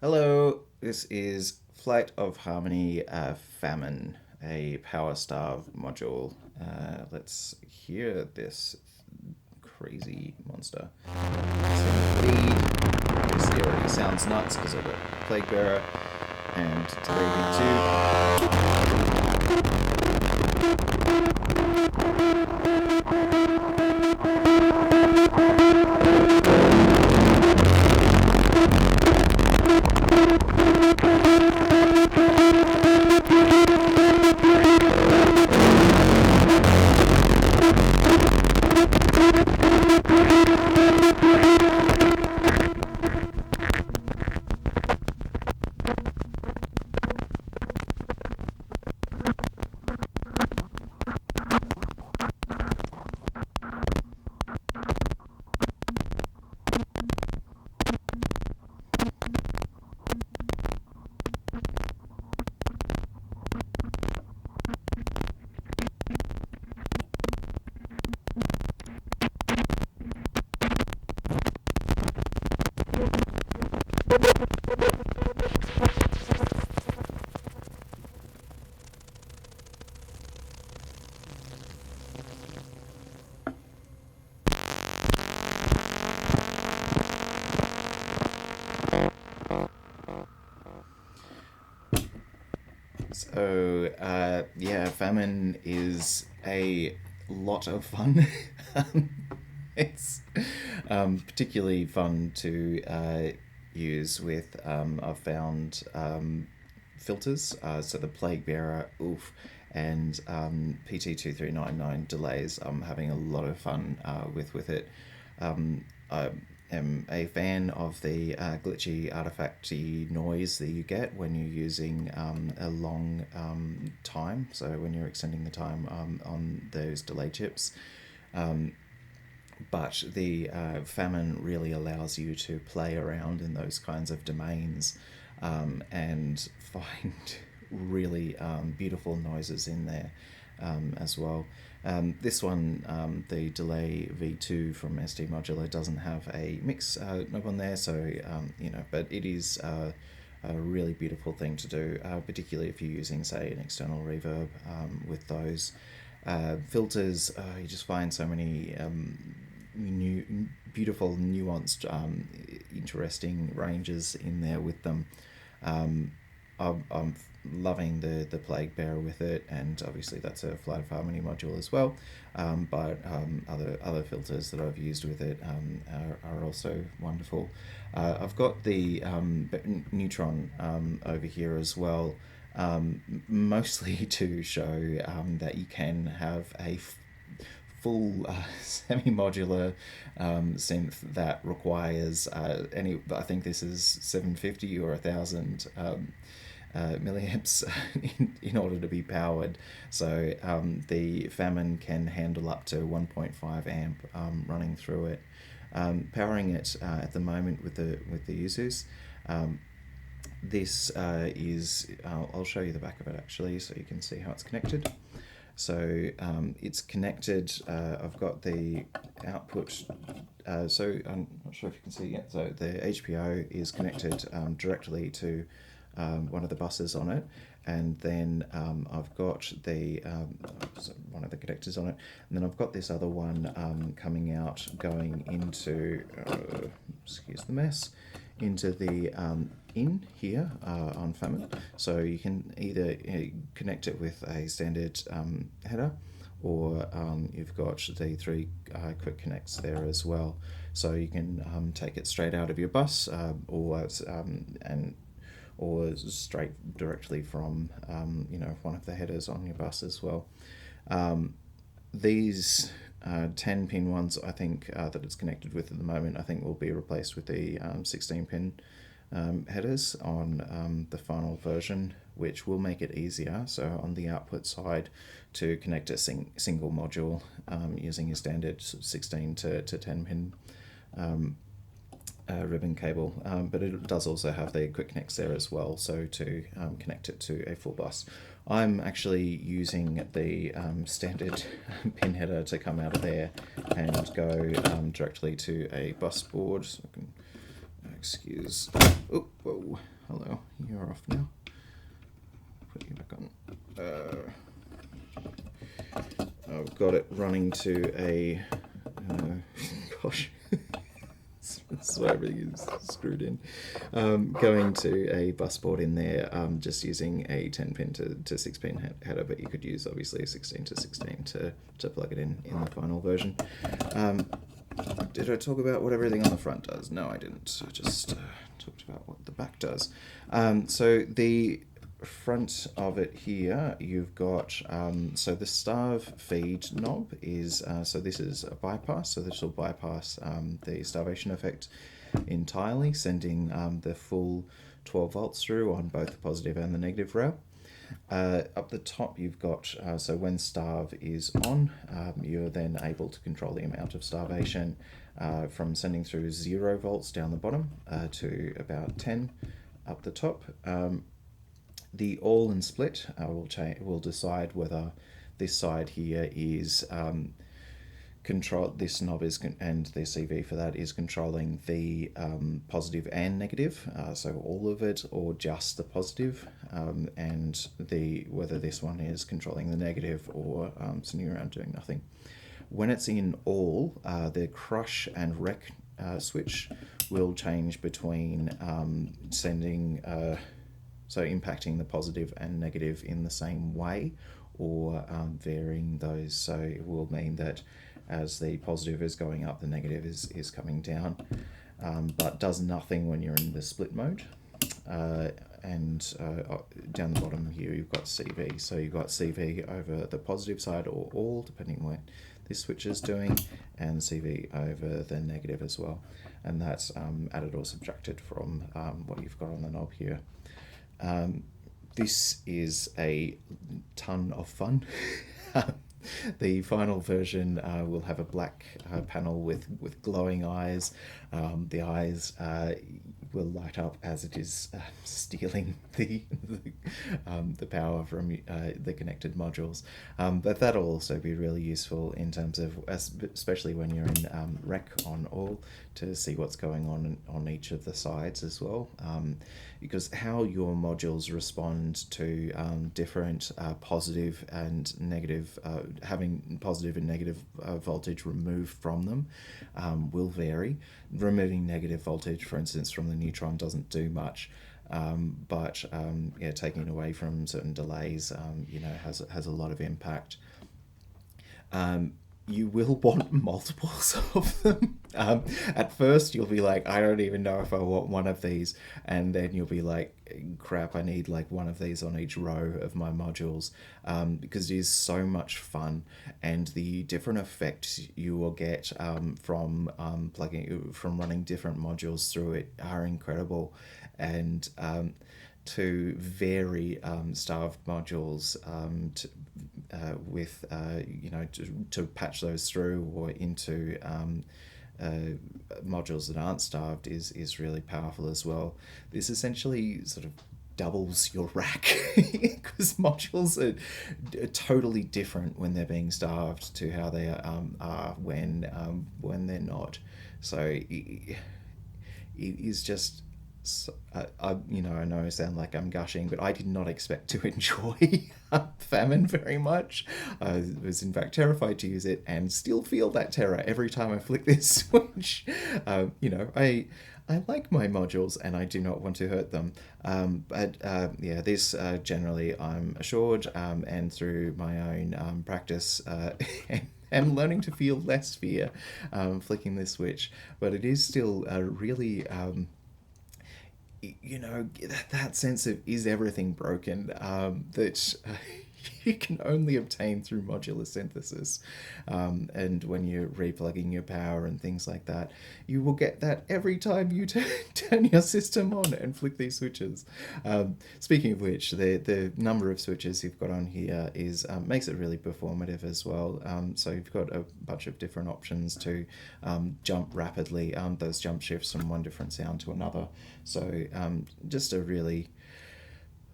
Hello, this is Flight of Harmony Famine, a Power Star module. Let's hear this crazy monster. So lead, this already sounds nuts because I've got Plague Bearer and Delay 2. So, Famine is a lot of fun. It's particularly fun to use with, I've found filters, so the Plague Bearer, oof, and PT2399 delays. I'm having a lot of fun with it. I am a fan of the glitchy artifacty noise that you get when you're using a long time. So when you're extending the time on those delay chips. But the Famine really allows you to play around in those kinds of domains and find really beautiful noises in there as well. This one, the Delay V2 from SD Modular, doesn't have a mix knob on there, so but it is a really beautiful thing to do, particularly if you're using, say, an external reverb with those filters. You just find so many beautiful, nuanced, interesting ranges in there with them. I'm loving the Plague Bearer with it, and obviously that's a Flight of Harmony module as well. But other filters that I've used with it are also wonderful. I've got the Neutron over here as well, mostly to show that you can have a full semi-modular synth that requires I think this is 750 or 1000 milliamps in order to be powered. So the Famine can handle up to 1.5 amp running through it. Powering it at the moment with the Usus. This is, I'll show you the back of it actually so you can see how it's connected. So it's connected, I've got the output, so I'm not sure if you can see yet, so the HPO is connected directly to one of the buses on it, and then I've got the one of the connectors on it, and then I've got this other one coming out, going into, excuse the mess, into the in here on Famine. So you can either connect it with a standard header, or you've got the three quick connects there as well. So you can take it straight out of your bus, or straight directly from one of the headers on your bus as well. These 10 pin ones, I think, that it's connected with at the moment, I think will be replaced with the 16 pin headers on the final version, which will make it easier. So on the output side, to connect a single module using your standard 16 to 10 pin ribbon cable, but it does also have the quick connects there as well, so to connect it to a full bus. I'm actually using the standard pin header to come out of there and go directly to a bus board. So I can Excuse. Oh, whoa. Hello. You're off now. Put you back on. I've got it running to a. Gosh. So everything is screwed in. Going to a bus board in there, just using a 10 pin to 6 pin header, but you could use obviously a 16 to 16 to plug it in the final version. Did I talk about what everything on the front does? No, I didn't. I just talked about what the back does. So the front of it here, you've got, so the starve feed knob is, so this is a bypass, so this will bypass the starvation effect entirely, sending the full 12 volts through on both the positive and the negative rail. Up the top you've got, so when starve is on, you're then able to control the amount of starvation from sending through 0 volts down the bottom to about 10 up the top. The all and split will decide whether this side here is this knob is and the CV for that is controlling the positive and negative, so all of it or just the positive, and whether this one is controlling the negative or sitting around doing nothing. When it's in all, the crush and wreck switch will change between sending. So impacting the positive and negative in the same way, or varying those. So it will mean that as the positive is going up, the negative is coming down, but does nothing when you're in the split mode. And down the bottom here you've got CV. So you've got CV over the positive side or all, depending on what this switch is doing, and CV over the negative as well. And that's added or subtracted from what you've got on the knob here. This is a ton of fun. The final version will have a black panel with glowing eyes. The eyes will light up as it is stealing the power from the connected modules. But that'll also be really useful in terms of, especially when you're in Wrack on all, to see what's going on each of the sides as well. Because how your modules respond to different positive and negative, having positive and negative voltage removed from them will vary. Removing negative voltage, for instance, from the neutron doesn't do much, but taking it away from certain delays, has a lot of impact. You will want multiples of them. At first, you'll be like, I don't even know if I want one of these. And then you'll be like, crap, I need like one of these on each row of my modules, because it is so much fun. And the different effects you will get from running different modules through it are incredible. And to vary starved modules to patch those through or into modules that aren't starved is really powerful as well. This essentially sort of doubles your rack, because modules are totally different when they're being starved to how they are when they're not. So it is just. I know I sound like I'm gushing, but I did not expect to enjoy Famine very much. I was in fact terrified to use it, and still feel that terror every time I flick this switch. I like my modules, and I do not want to hurt them. This generally I'm assured, and through my own practice. I'm learning to feel less fear flicking this switch, but it is still really. That sense of, is everything broken, that you can only obtain through modular synthesis. And when you're replugging your power and things like that, you will get that every time you turn your system on and flick these switches. Speaking of which, the number of switches you've got on here is makes it really performative as well. So you've got a bunch of different options to jump rapidly, those jump shifts from one different sound to another. So just a really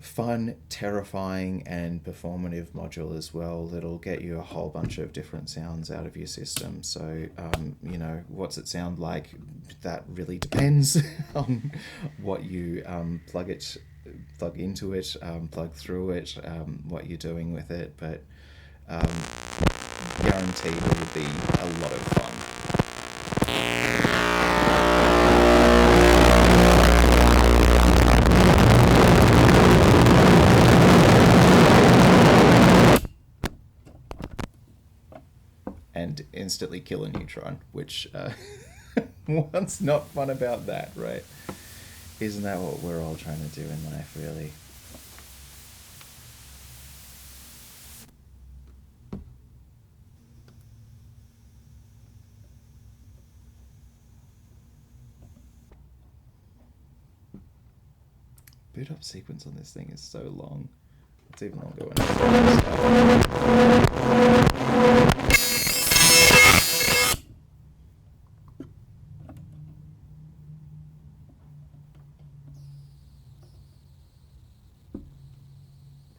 fun, terrifying, and performative module as well that'll get you a whole bunch of different sounds out of your system. So, you know, what's it sound like? That really depends on what you plug into it, plug through it, what you're doing with it. But um, guaranteed it will be a lot of fun. And instantly kill a neutron, which what's not fun about that, right? Isn't that what we're all trying to do in life, really? Boot up sequence on this thing is so long. It's even longer when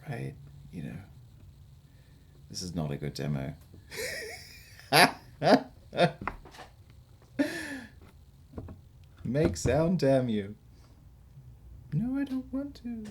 right, you know, this is not a good demo. Make sound, damn you. No, I don't want to.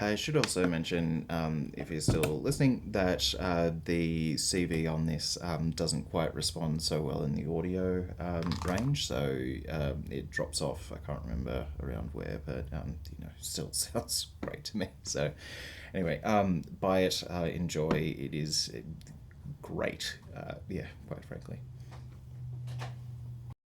I should also mention, if you're still listening, that the CV on this doesn't quite respond so well in the audio range, so it drops off. I can't remember around where, but you know, still sounds great to me. So anyway, buy it, enjoy. It is great. Yeah, quite frankly.